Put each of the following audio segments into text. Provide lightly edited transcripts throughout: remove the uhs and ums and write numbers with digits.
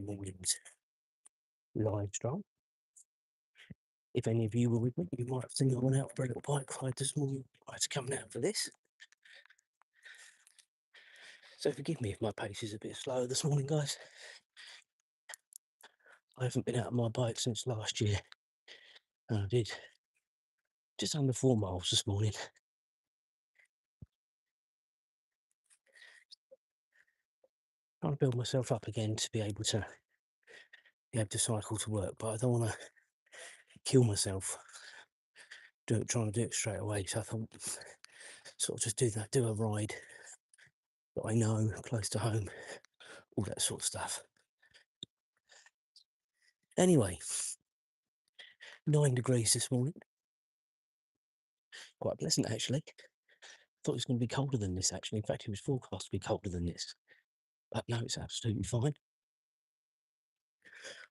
morning's live stroll. If any of you were with me, you might have seen I went out for a little bike ride this morning. I was coming out for this. So forgive me if my pace is a bit slower this morning, guys. I haven't been out on my bike since last year. And I did just under 4 miles this morning. Trying to build myself up again to be able to cycle to work, but I don't want to kill myself trying to do it straight away. So I thought, sort of just do a ride that I know, close to home, all that sort of stuff. Anyway, 9 degrees this morning. Quite pleasant, actually. Thought it was going to be colder than this, actually. In fact, it was forecast to be colder than this. But no, it's absolutely fine.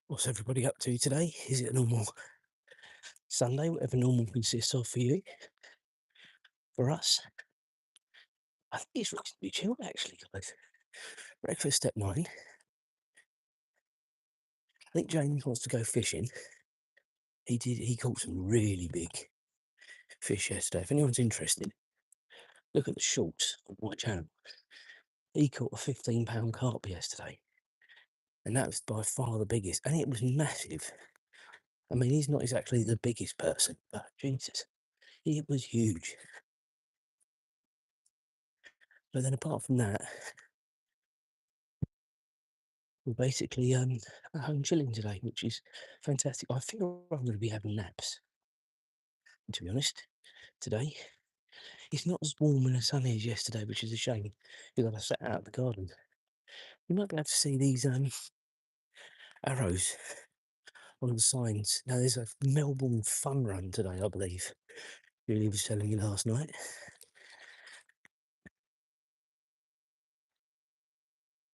What's everybody up to today? Is it a normal Sunday, whatever normal consists of for you? For us, I think it's reasonably chilled, actually, guys. Breakfast at 9. I think James wants to go fishing. He caught some really big fish yesterday. If anyone's interested, look at the shorts on my channel. He caught a 15-pound carp yesterday. And that was by far the biggest. And it was massive. I mean, he's not exactly the biggest person, but Jesus, it was huge. But then apart from that, we're basically at home chilling today, which is fantastic. I feel I'm going to be having naps, to be honest, today. It's not as warm and as sunny as yesterday, which is a shame, because I sat out in the garden. You might be able to see these arrows on the signs. Now, there's a Melbourne fun run today, I believe. Julie was telling me last night.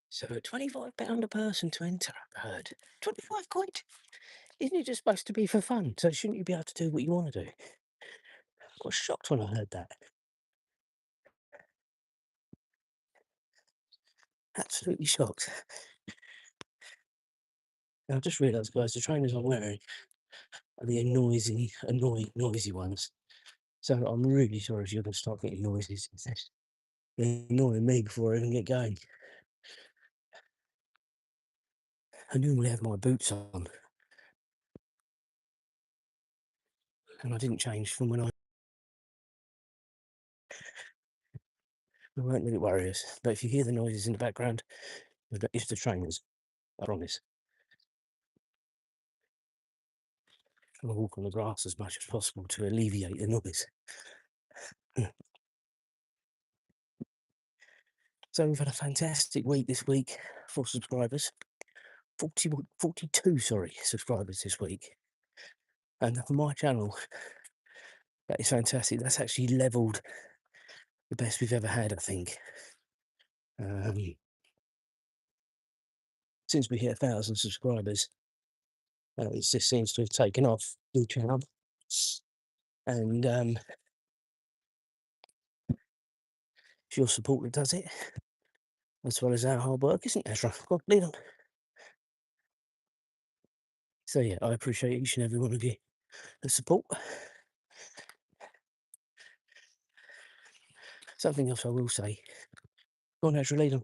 So £25 a person to enter, I've heard. 25 quid? Isn't it just supposed to be for fun? So shouldn't you be able to do what you want to do? I got shocked when I heard that. Absolutely shocked. And I just realised, guys, the trainers I'm wearing are the noisy ones. So I'm really sorry if you're going to start getting noises. They're annoying me before I even get going. I normally have my boots on. And I didn't change from when I won't let it worry us. But if you hear the noises in the background, it's the trainers, I promise. I'm going to walk on the grass as much as possible to alleviate the noise. So we've had a fantastic week this week for subscribers. 42 subscribers this week. And for my channel, that is fantastic. That's actually levelled the best we've ever had, I think. Since we hit 1,000 subscribers, it just seems to have taken off the channel. And it's your support that does it, as well as our hard work, isn't it, Azra? Go on, lead on. So yeah, I appreciate each and every one of you, the support. Something else I will say. Go on, Azra, lead on.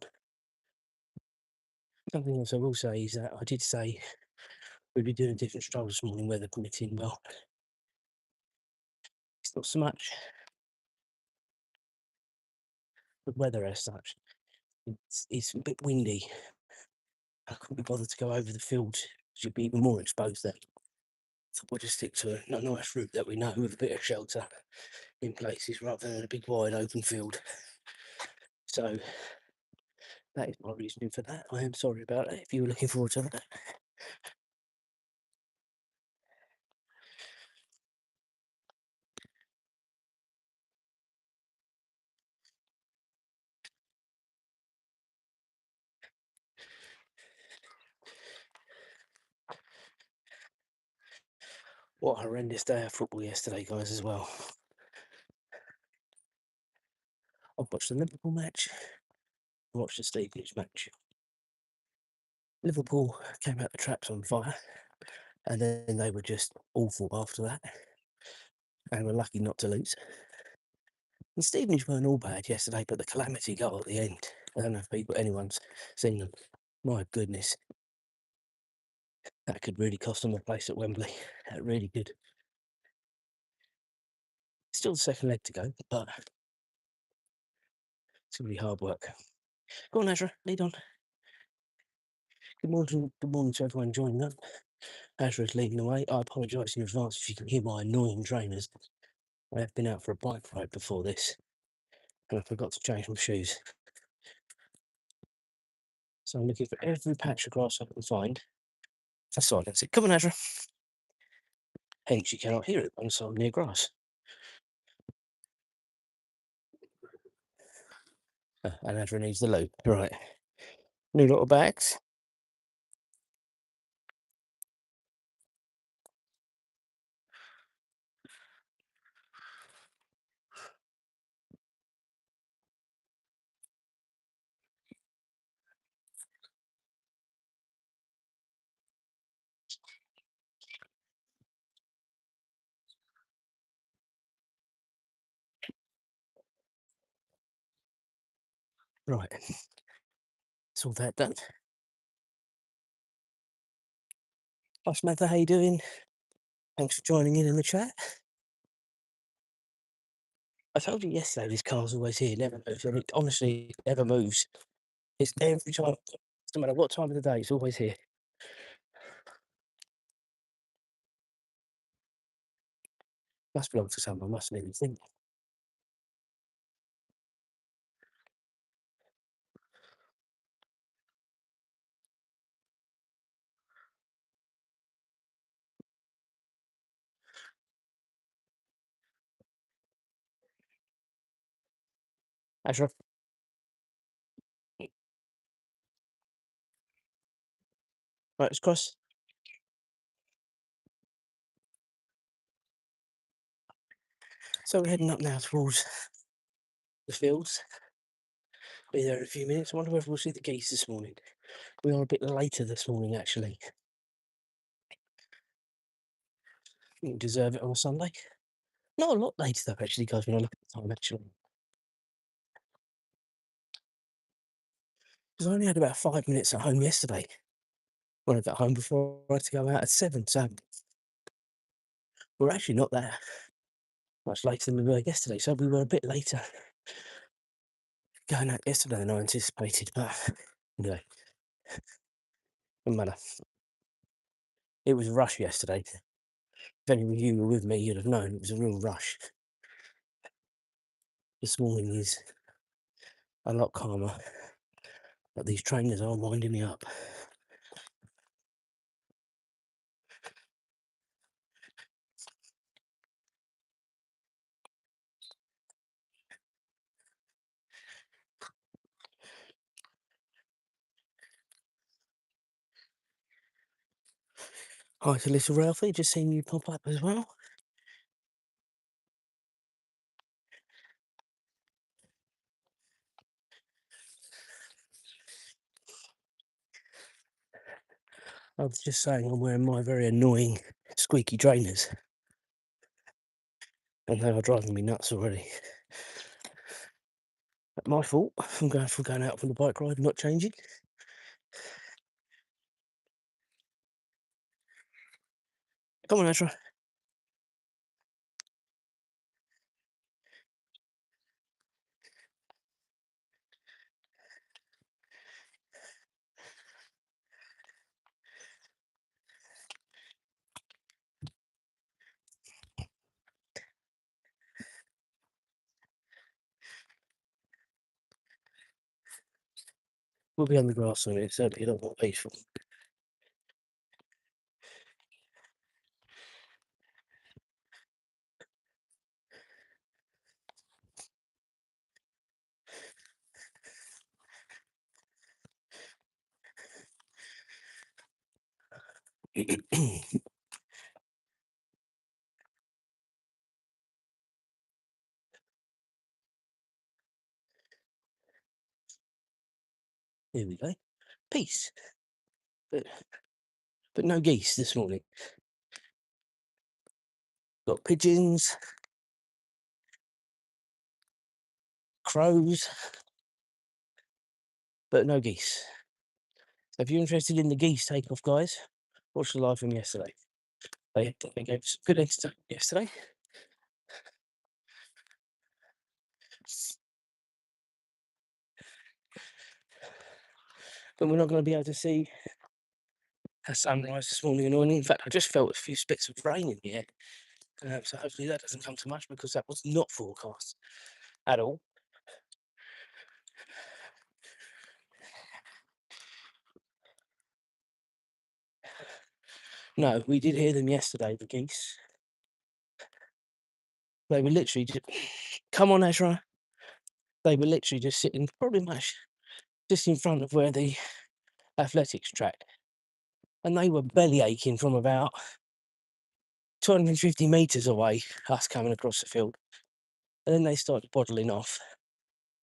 Something else I will say is that I did say we'd be doing a different stroll this morning, weather permitting. Well, it's not so much the weather as such. It's a bit windy. I couldn't be bothered to go over the fields. You'd be even more exposed then. So we'll just stick to a nice route that we know with a bit of shelter in places rather than a big wide open field. So that is my reasoning for that. I am sorry about it if you were looking forward to that. What a horrendous day of football yesterday, guys, as well. I've watched the Liverpool match, watched the Stevenage match. Liverpool came out the traps on fire, and then they were just awful after that, and were lucky not to lose. And Stevenage weren't all bad yesterday, but the calamity goal at the end, I don't know if anyone's seen them. My goodness, that could really cost them a place at Wembley. That really could. Still the second leg to go, but it's going to be hard work. Go on, Azra, lead on. Good morning to everyone joining up. Azra's leading the way. I apologise in advance if you can hear my annoying trainers. I have been out for a bike ride before this, and I forgot to change my shoes. So I'm looking for every patch of grass I can find to silence it. Come on, Azra. Hence, you cannot hear it once I'm near grass. And Azra needs the loo. Right. New little bags. Right. That's all that done. Hi, Samantha. How you doing? Thanks for joining in the chat. I told you yesterday this car's always here, never moves. And it honestly never moves. It's every time, no matter what time of the day, it's always here. Must belong to someone, mustn't it? You think? Azra. Right, let's cross. So we're heading up now towards the fields. Be there in a few minutes. I wonder whether we'll see the geese this morning. We are a bit later this morning, actually. You deserve it on a Sunday. Not a lot later, though, actually, guys, when I look at the time, actually. Because I only had about 5 minutes at home yesterday. When I got home before I had to go out at 7, so we're actually not that much later than we were yesterday. So we were a bit later going out yesterday than I anticipated, but anyway, doesn't matter. It was a rush yesterday. If any of you were with me, you'd have known it was a real rush. This morning is a lot calmer, but these trainers are winding me up. Hi to little Ralphie, just seeing you pop up as well. I was just saying I'm wearing my very annoying squeaky trainers, and they are driving me nuts already. My fault from going out for the bike ride, not changing. Come on, Azra. We'll be on the grass soon. It's certainly a lot more peaceful. Here we go. Peace. but no geese this morning. Got pigeons, crows, but no geese. So if you're interested in the geese takeoff, guys, watch the live from yesterday. They gave us good extra yesterday. But we're not going to be able to see a sunrise this morning. And in fact, I just felt a few spits of rain in the air. So hopefully that doesn't come too much, because that was not forecast at all. No, we did hear them yesterday, the geese. They were literally just, come on, Azra. They were literally just sitting probably much just in front of where the athletics track. And they were belly aching from about 250 metres away, us coming across the field. And then they started bottling off.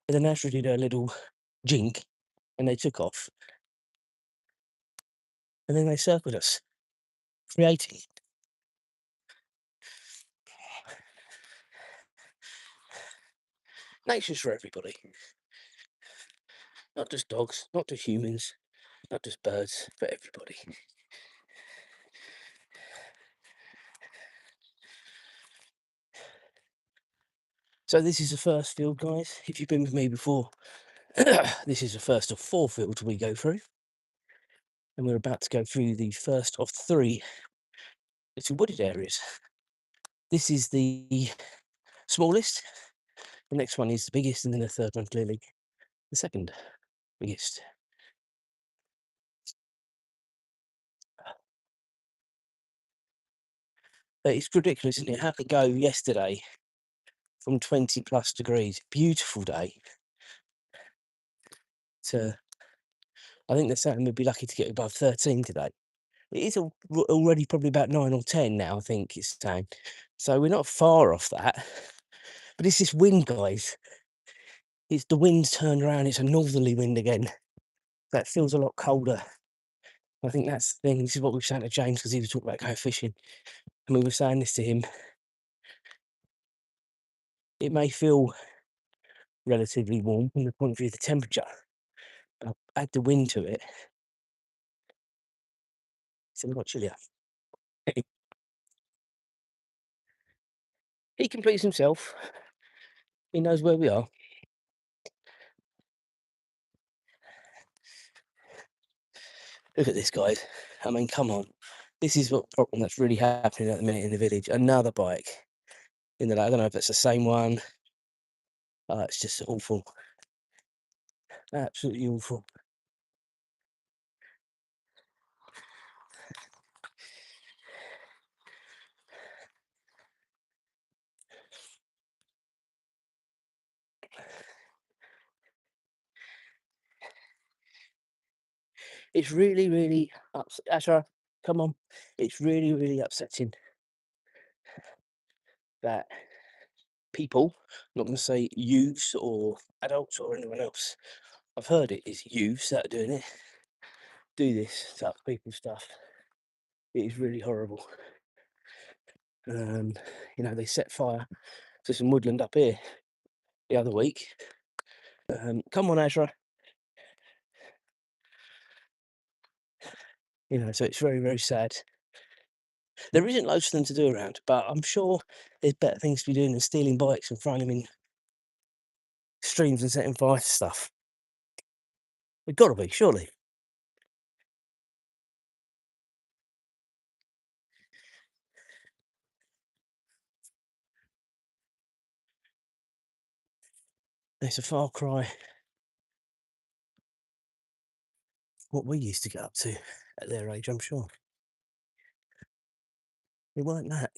And then Azra did a little jink and they took off. And then they circled us, creating. Nature's for everybody. Not just dogs, not just humans, not just birds, but everybody. So this is the first field, guys. If you've been with me before, this is the first of 4 fields we go through. And we're about to go through the first of 3 little wooded areas. This is the smallest. The next one is the biggest, and then the third one clearly the second biggest. But it's ridiculous, isn't it? How could it go yesterday from 20 plus degrees, beautiful day, to, I think they're saying we'd be lucky to get above 13 today. It is already probably about 9 or 10 now, I think it's saying. So we're not far off that. But it's this wind, guys. It's the wind's turned around. It's a northerly wind again. That feels a lot colder. I think that's the thing. This is what we were saying to James, because he was talking about going fishing. And we were saying this to him. It may feel relatively warm from the point of view of the temperature, but add the wind to it, it's a lot chillier. He completes himself. He knows where we are. Look at this, guys. I mean, come on. This is what problem that's really happening at the minute in the village. Another bike. I don't know if it's the same one. It's just awful. Absolutely awful. It's really, really Azra, come on. It's really, really upsetting that people, I'm not going to say youths or adults or anyone else, I've heard it is youths that are doing it, do this to other people's stuff. It is really horrible. They set fire to some woodland up here the other week. Come on, Azra. So it's very, very sad. There isn't loads for them to do around, but I'm sure there's better things to be doing than stealing bikes and throwing them in streams and setting fire to stuff. We've got to be, surely. It's a far cry what we used to get up to at their age, I'm sure. It weren't that.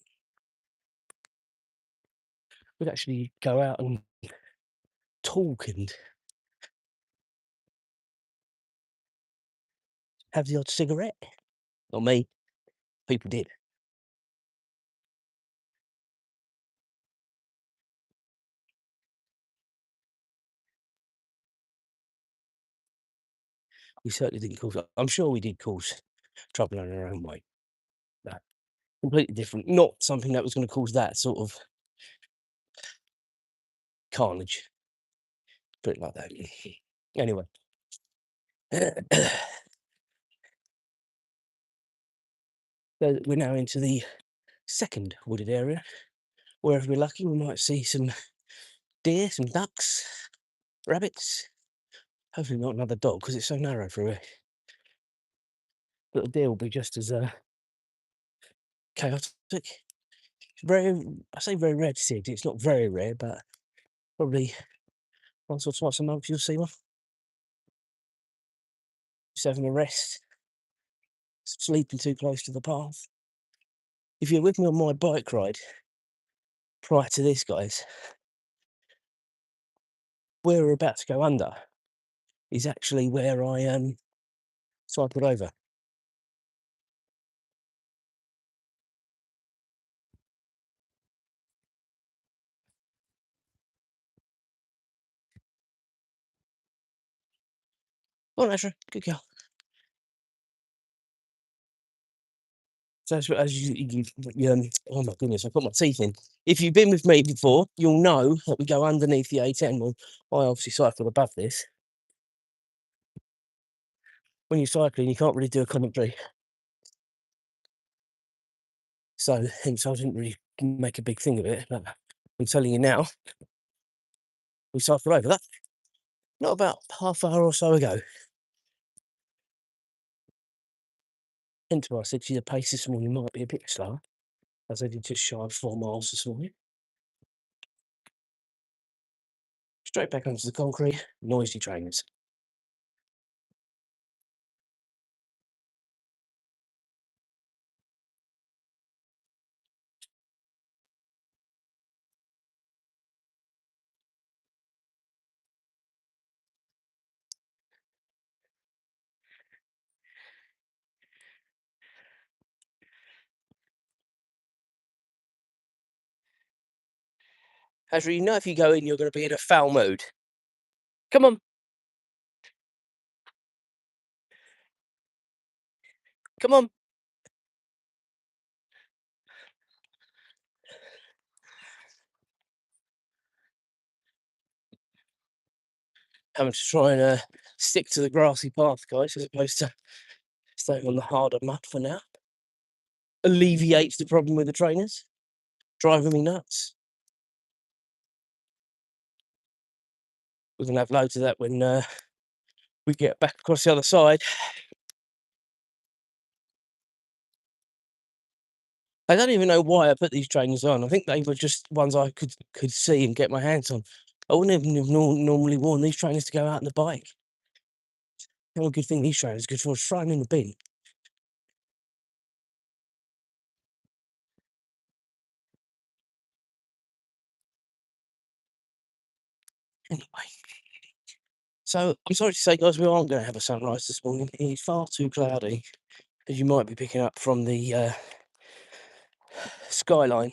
We'd actually go out and talk and have the odd cigarette. Not me. People did. We certainly didn't cause. I'm sure we did cause trouble in our own way. But completely different. Not something that was going to cause that sort of carnage. Put it like that. Anyway. So we're now into the second wooded area. Where if we're lucky, we might see some deer, some ducks, rabbits. Hopefully not another dog because it's so narrow through here. Little deer will be just as chaotic. It's very, I say very rare to see it. It's not very rare, but probably once or twice a month you'll see one. Just having a rest, sleeping too close to the path. If you're with me on my bike ride prior to this, guys, where we're about to go under is actually where I cycled over. Go on, Azra, good girl. So oh my goodness, I've got my teeth in. If you've been with me before, you'll know that we go underneath the A10. Well, I obviously cycle above this. When you're cycling, you can't really do a commentary. So hence I didn't really make a big thing of it. But I'm telling you now, we cycled over that. Not about half hour or so ago. Hence why I said to you the pace this morning might be a bit slower, as I did just shy of 4 miles this morning. Straight back onto the concrete, noisy trainers. Azra, you know if you go in, you're going to be in a foul mood. Come on, come on. Having to try and stick to the grassy path, guys, as opposed to staying on the harder mud for now. Alleviates the problem with the trainers. Driving me nuts. We're going to have loads of that when we get back across the other side. I don't even know why I put these trainers on. I think they were just ones I could see and get my hands on. I wouldn't even have normally worn these trainers to go out on the bike. The only good thing these trainers are good for is throwing in the bin. Anyway. So, I'm sorry to say, guys, we aren't going to have a sunrise this morning. It's far too cloudy, as you might be picking up from the skyline.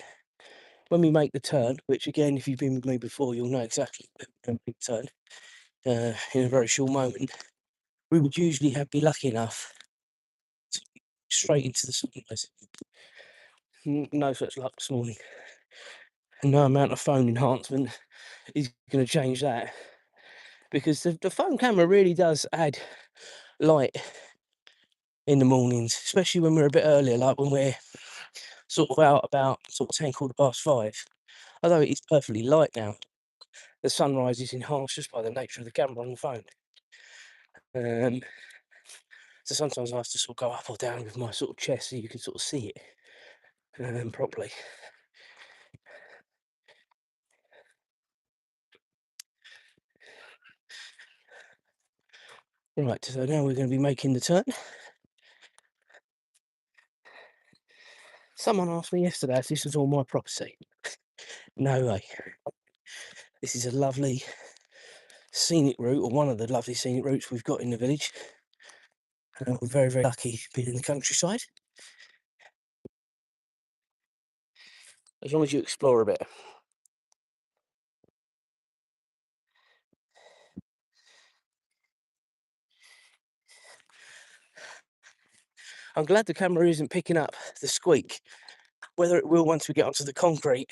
When we make the turn, which again, if you've been with me before, you'll know exactly when we're going to make the turn in a very short moment, we would usually be lucky enough to be straight into the sunrise. No such luck this morning. And no amount of phone enhancement is going to change that. Because the phone camera really does add light in the mornings, especially when we're a bit earlier, like when we're sort of out about sort of 10 5:15. Although it is perfectly light now, the sunrise is enhanced just by the nature of the camera on the phone. So sometimes I have to sort of go up or down with my sort of chest so you can sort of see it properly. Right, so now we're going to be making the turn. Someone asked me yesterday if this was all my property. No way. This is a lovely scenic route, or one of the lovely scenic routes we've got in the village. We're very, very lucky being in the countryside. As long as you explore a bit. I'm glad the camera isn't picking up the squeak. Whether it will once we get onto the concrete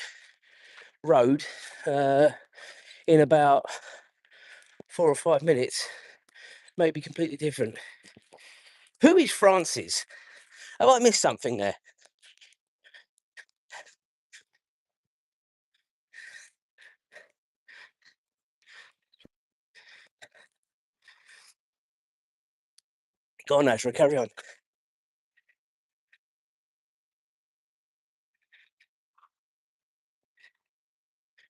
road in about 4 or 5 minutes may be completely different. Who is Francis? Have I missed something there? Go on, Azra, carry on.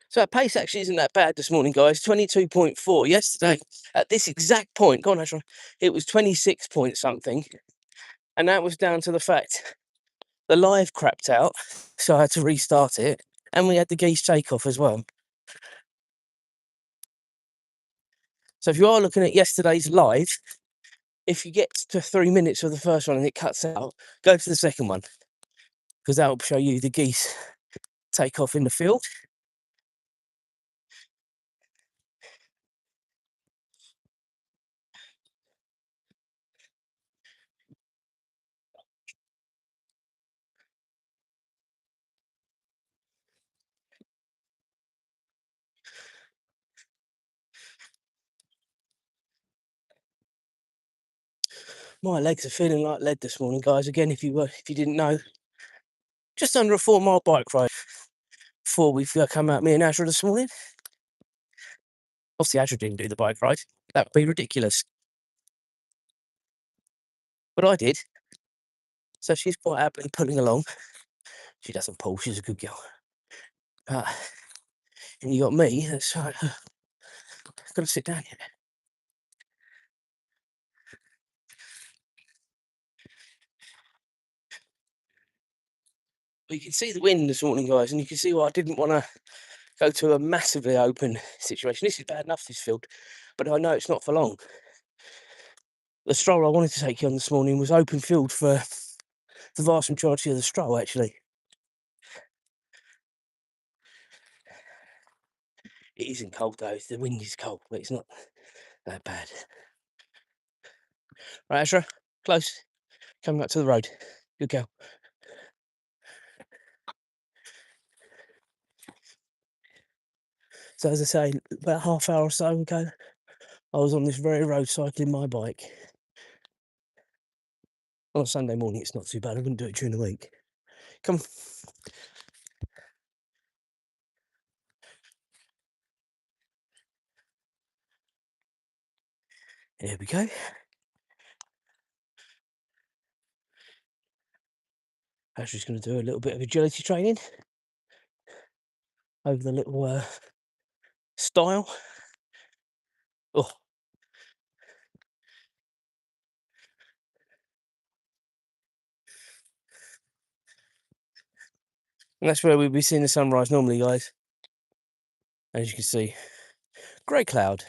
So our pace actually isn't that bad this morning, guys. 22.4. Yesterday, at this exact point, go on, Azra, it was 26 point something. And that was down to the fact the live crapped out, so I had to restart it. And we had the geese takeoff as well. So if you are looking at yesterday's live, if you get to 3 minutes of the first one and it cuts out, go to the second one, because that will show you the geese take off in the field. My legs are feeling like lead this morning, guys. Again, if you didn't know, just under a 4 mile bike ride before we've come out, me and Azra this morning. Obviously, Azra didn't do the bike ride. That would be ridiculous. But I did. So she's quite happily pulling along. She doesn't pull. She's a good girl. And you got me. That's got to sit down here. But you can see the wind this morning, guys, and you can see why I didn't want to go to a massively open situation. This is bad enough, this field, but I know it's not for long. The stroll I wanted to take you on this morning was open field for the vast majority of the stroll, actually. It isn't cold though, the wind is cold, but it's not that bad. Right, Azra, close. Coming back to the road. Good girl. So as I say, about half hour or so ago, I was on this very road cycling my bike. On a Sunday morning, it's not too bad. I wouldn't do it during the week. Come on. There we go. Ashley's going to do a little bit of agility training over the little stile. Oh, and that's where we'll be seeing the sunrise normally, guys. As you can see, grey cloud.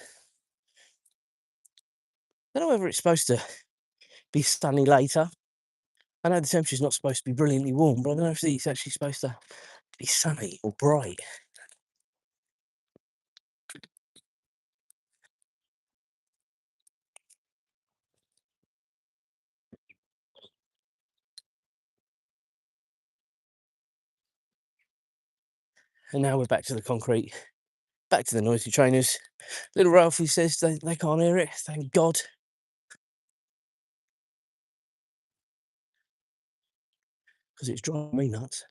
I don't know whether it's supposed to be sunny later. I know the temperature's not supposed to be brilliantly warm, but I don't know if it's actually supposed to be sunny or bright. And now we're back to the concrete, back to the noisy trainers. Little Ralphie says they can't hear it, thank God. Because it's driving me nuts.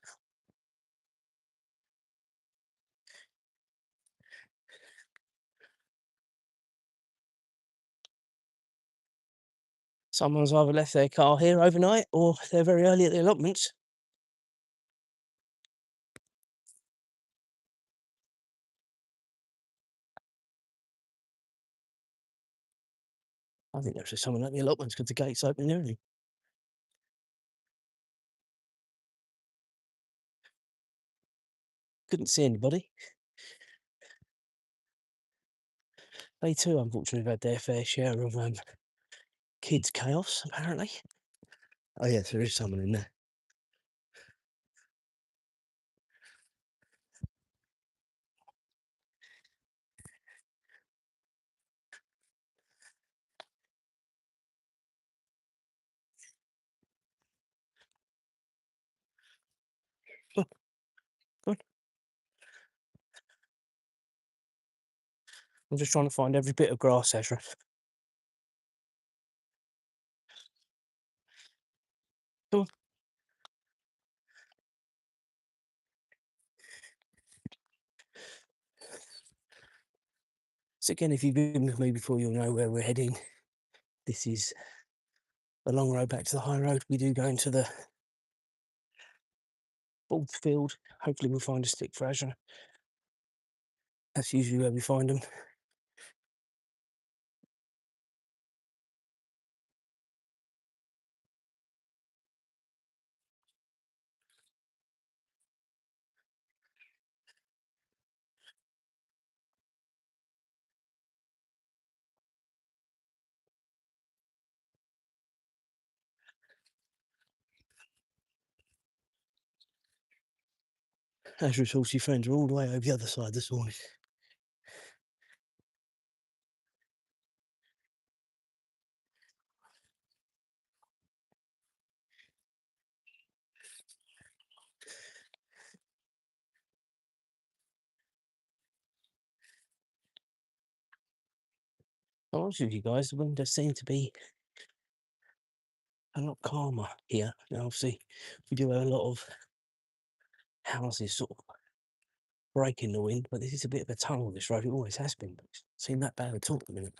Someone's either left their car here overnight or they're very early at the allotments. I think there's someone at the allotments because the gate's open early. Couldn't see anybody. They too, unfortunately, have had their fair share of kids' chaos, apparently. Oh yes, there is someone in there. I'm just trying to find every bit of grass, Azra. Come on. So again, if you've been with me before, you'll know where we're heading. This is a long road back to the high road. We do go into the bald field. Hopefully we'll find a stick for Azra. That's usually where we find them. Azra's horsey friends are all the way over the other side this morning. I'm honest with you guys, the wind does seem to be a lot calmer here. Now, obviously, we do have a lot of houses sort of breaking the wind, but this is a bit of a tunnel, this road. It always has been, but it's not seem that bad at all at the minute.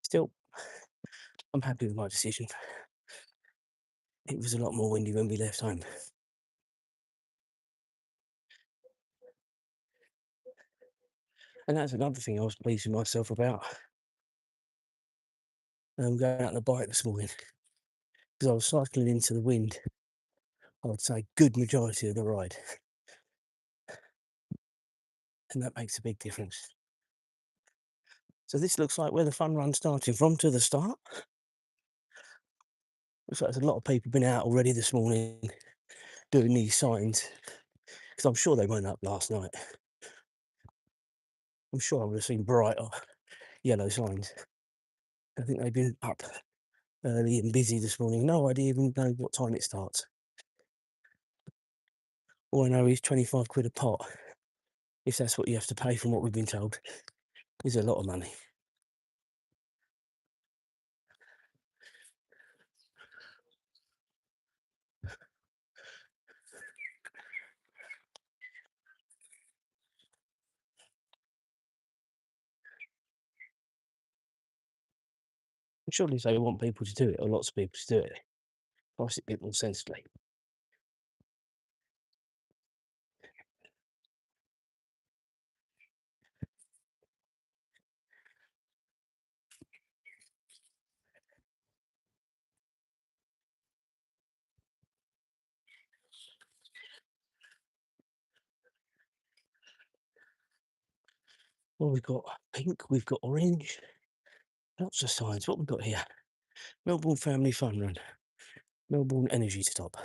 Still, I'm happy with my decision. It was a lot more windy when we left home. And that's another thing I was pleased with myself about. Going out on a bike this morning, because I was cycling into the wind, I would say good majority of the ride. And that makes a big difference. So this looks like where the fun run's starting from to the start. Looks like there's a lot of people been out already this morning doing these signs, because I'm sure they weren't up last night. I'm sure I would have seen bright yellow signs. I think they've been up early and busy this morning. No idea even know what time it starts. All I know is 25 quid a pot, if that's what you have to pay from what we've been told, is a lot of money. And surely they want people to do it, or lots of people to do it. Price it a bit more sensibly. Well, we've got pink, we've got orange, lots of signs. What we've got here? Melbourne Family Fun Run, Melbourne Energy Stop.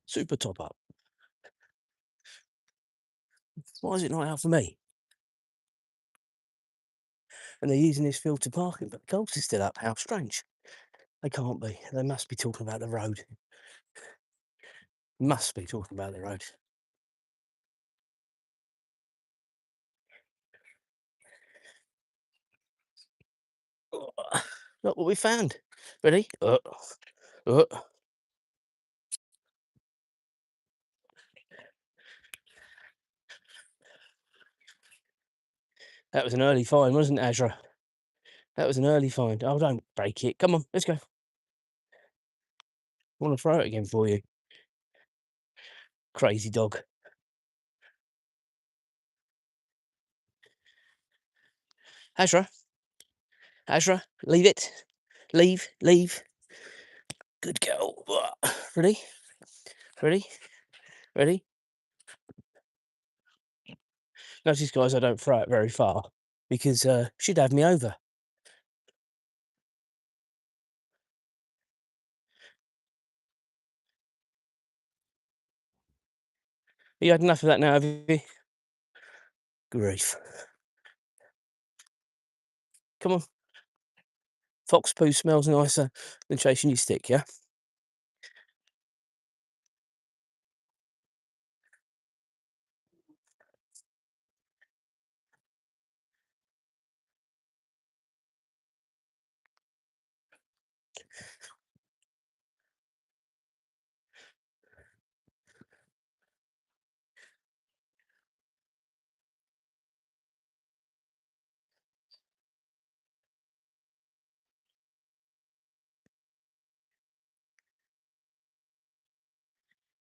Super top up. Why is it not out for me? And they're using this field to parking, but the Coles is still up. How strange. They can't be. They must be talking about the road. Must be talking about the road. Look what we found. Ready? Uh. That was an early find, wasn't it, Azra? That was an early find. Oh, don't break it. Come on, let's go. I want to throw it again for you. Crazy dog. Azra. Azra, leave it. Leave. Good girl. Ready? Ready? Ready? Notice, guys, I don't throw it very far because she'd have me over. You had enough of that now, have you? Grief. Come on. Fox poo smells nicer than chasing your stick, yeah?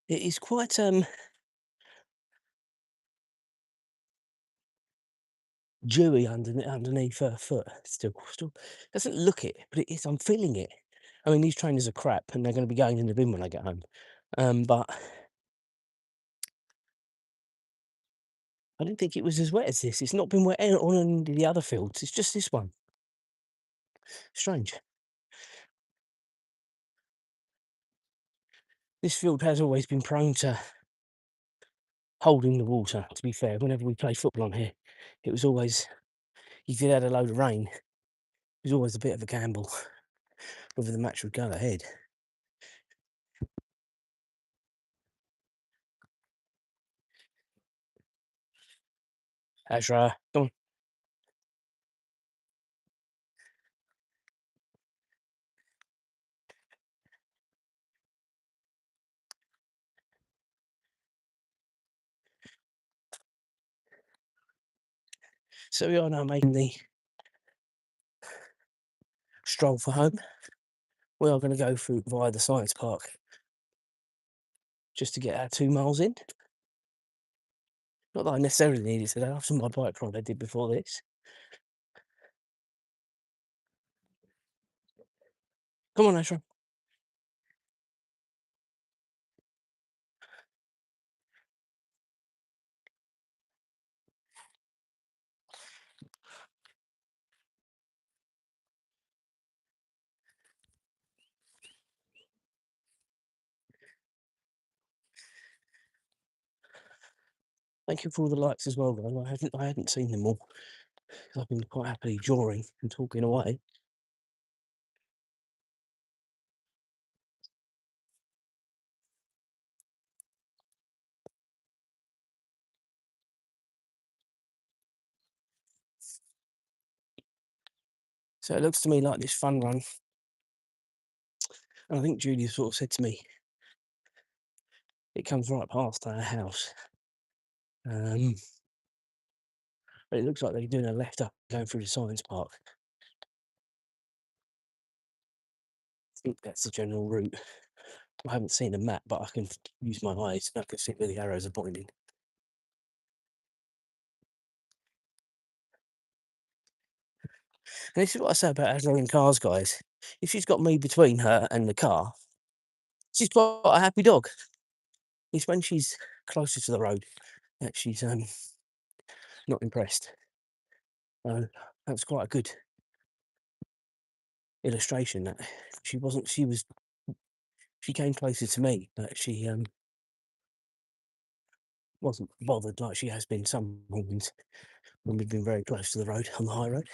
It is quite dewy underneath her foot. Still doesn't look it, but it is. I'm feeling it. I mean, these trainers are crap, and they're going to be going in the bin when I get home. But I didn't think it was as wet as this. It's not been wet on any of the other fields. It's just this one. Strange. This field has always been prone to holding the water. To be fair, whenever we play football on here, it was always, if you had a load of rain, it was always a bit of a gamble whether the match would go ahead. Azra, come on. So we are now making the stroll for home. We are going to go through via the science park just to get our 2 miles in. Not that I necessarily needed today after my bike ride I did before this. Come on, Azra. Thank you for all the likes as well, guys. I hadn't seen them all. I've been quite happily drawing and talking away. So it looks to me like this fun run. And I think Julia sort of said to me, it comes right past our house. But it looks like they're doing a left up going through the science park. I think that's the general route. I haven't seen a map, but I can use my eyes and I can see where the arrows are pointing. And this is what I say about Azra in cars, guys. If she's got me between her and the car, she's quite a happy dog. It's when she's closer to the road that she's not impressed. That was quite a good illustration. That she wasn't. She came closer to me, but she wasn't bothered like she has been some mornings when we've been very close to the road on the high road.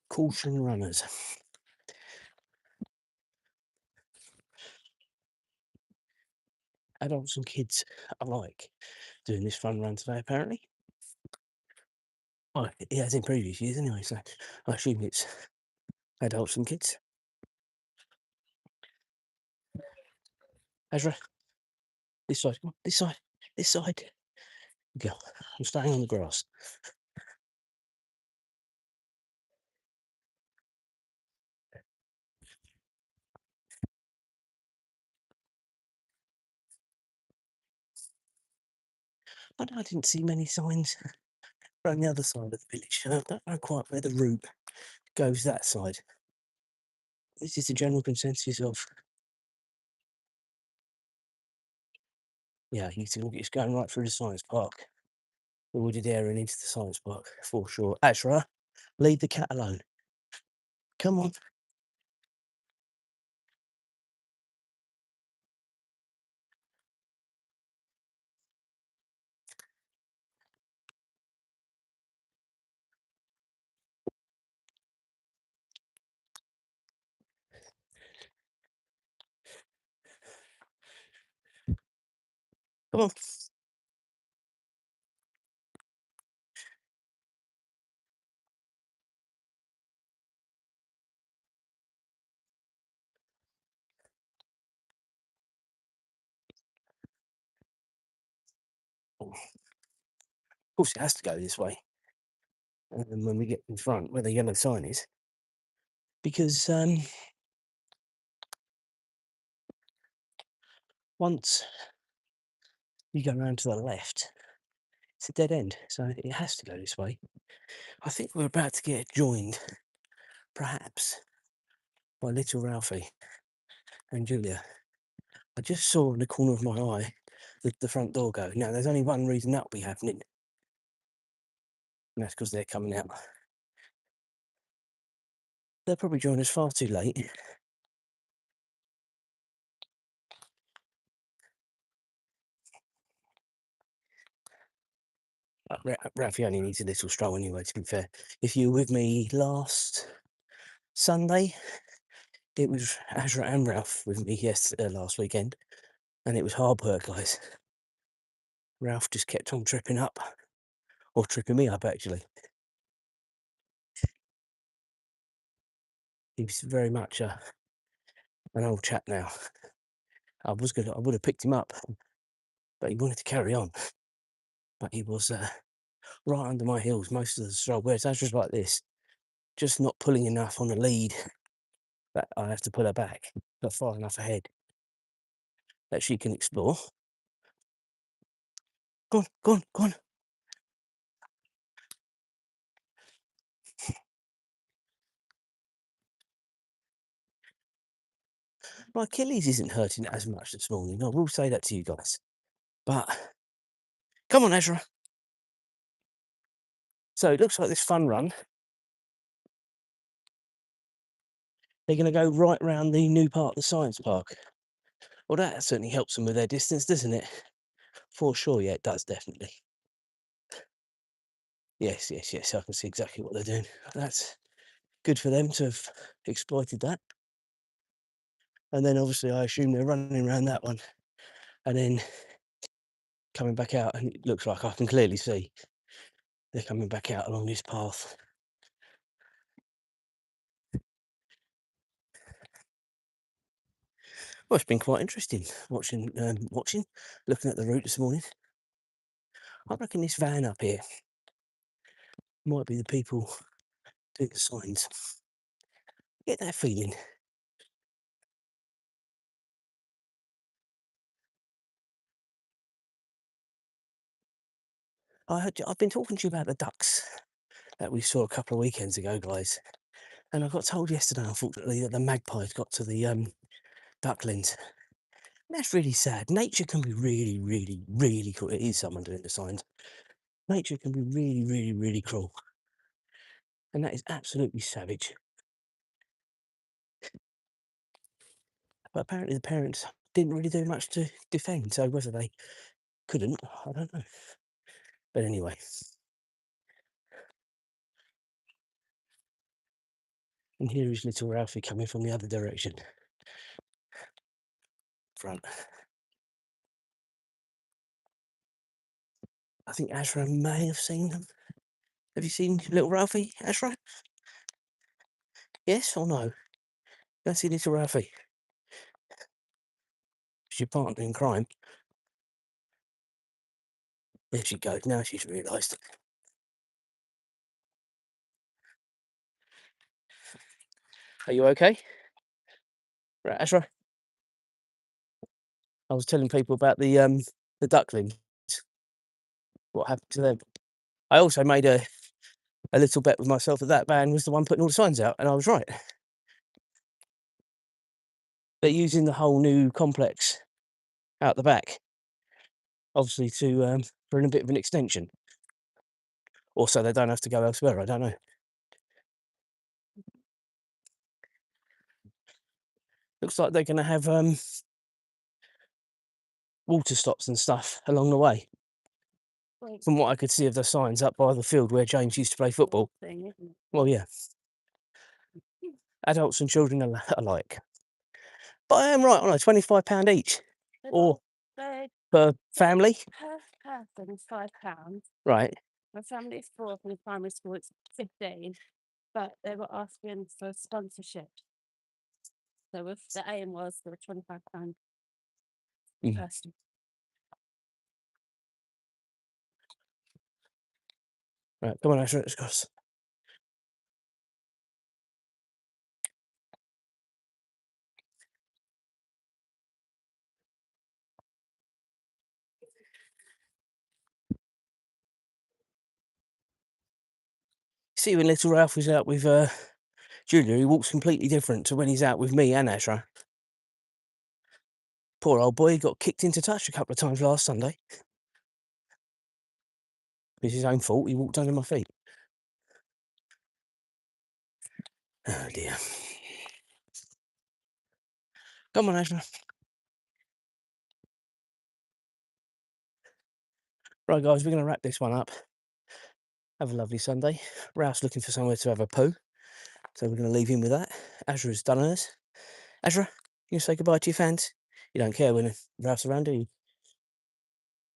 Caution runners. Adults and kids alike doing this fun run today, apparently. Well, it has in previous years anyway, so I assume it's adults and kids. Ezra, this side, come on, this side, this side. Go. I'm staying on the grass. I didn't see many signs around the other side of the village. I don't know quite where the route goes that side. This is the general consensus of, yeah, it's going right through the science park, the wooded area and into the science park for sure. Azra, leave the cat alone. Come on. Come on. Of course, it has to go this way. And when we get in front, where the yellow sign is, because once you go around to the left, it's a dead end, so it has to go this way. I think we're about to get joined, perhaps, by little Ralphie and Julia. I just saw in the corner of my eye the front door go. Now, there's only one reason that'll be happening, and that's because they're coming out. They'll probably join us far too late. Ralphie only needs a little stroll anyway, to be fair. If you were with me last Sunday, it was Azra and Ralph with me last weekend, and it was hard work, guys. Ralph just kept on tripping up, or tripping me up, actually. He's very much an old chap now. I would have picked him up, but he wanted to carry on. But he was right under my heels most of the stroll. Whereas Azra's like this, just not pulling enough on the lead that I have to put her back, not far enough ahead that she can explore. Go on, go on, go on. My Achilles isn't hurting as much this morning. I will say that to you guys. But come on, Azra. So it looks like this fun run. They're going to go right round the new part of the science park. Well, that certainly helps them with their distance, doesn't it? For sure, yeah, it does, definitely. Yes, yes, yes, I can see exactly what they're doing. That's good for them to have exploited that. And then obviously I assume they're running around that one and then coming back out, and it looks like I can clearly see they're coming back out along this path. Well, it's been quite interesting watching, looking at the route this morning. I reckon this van up here might be the people doing the signs. Get that feeling. I've been talking to you about the ducks that we saw a couple of weekends ago, guys. And I got told yesterday, unfortunately, that the magpies got to the ducklings. And that's really sad. Nature can be really, really, really cruel. It is someone doing the signs. Nature can be really, really, really cruel. And that is absolutely savage. But apparently the parents didn't really do much to defend, so whether they couldn't, I don't know. But anyway. And here is little Ralphie coming from the other direction. Front. I think Azra may have seen them. Have you seen little Ralphie, Azra? Yes or no? Go see little Ralphie. She's your partner in crime. There she goes. Now she's realised. Are you okay? Right, Azra? I was telling people about the ducklings. What happened to them? I also made a little bet with myself that van was the one putting all the signs out, and I was right. They're using the whole new complex out the back, obviously to for a bit of an extension, or so they don't have to go elsewhere. I don't know. Looks like they're going to have water stops and stuff along the way. From what I could see of the signs up by the field where James used to play football. Well, yeah. Adults and children alike. But I am right, aren't I? £25 each. Or per family? Per person is £5. Right. My family is 4, from the primary school it's 15, but they were asking for sponsorship. So if the aim was for £25 per Mm. person. Right, come on, Azra, let's go. See, when little Ralph was out with Julia, he walks completely different to when he's out with me and Azra. Poor old boy, he got kicked into touch a couple of times last Sunday. It's his own fault, he walked under my feet. Oh dear. Come on, Azra. Right, guys, we're going to wrap this one up. Have a lovely Sunday. Ralph's looking for somewhere to have a poo, so we're going to leave him with that. Azra's done hers. Azra, you say goodbye to your fans? You don't care when Ralph's around, do you?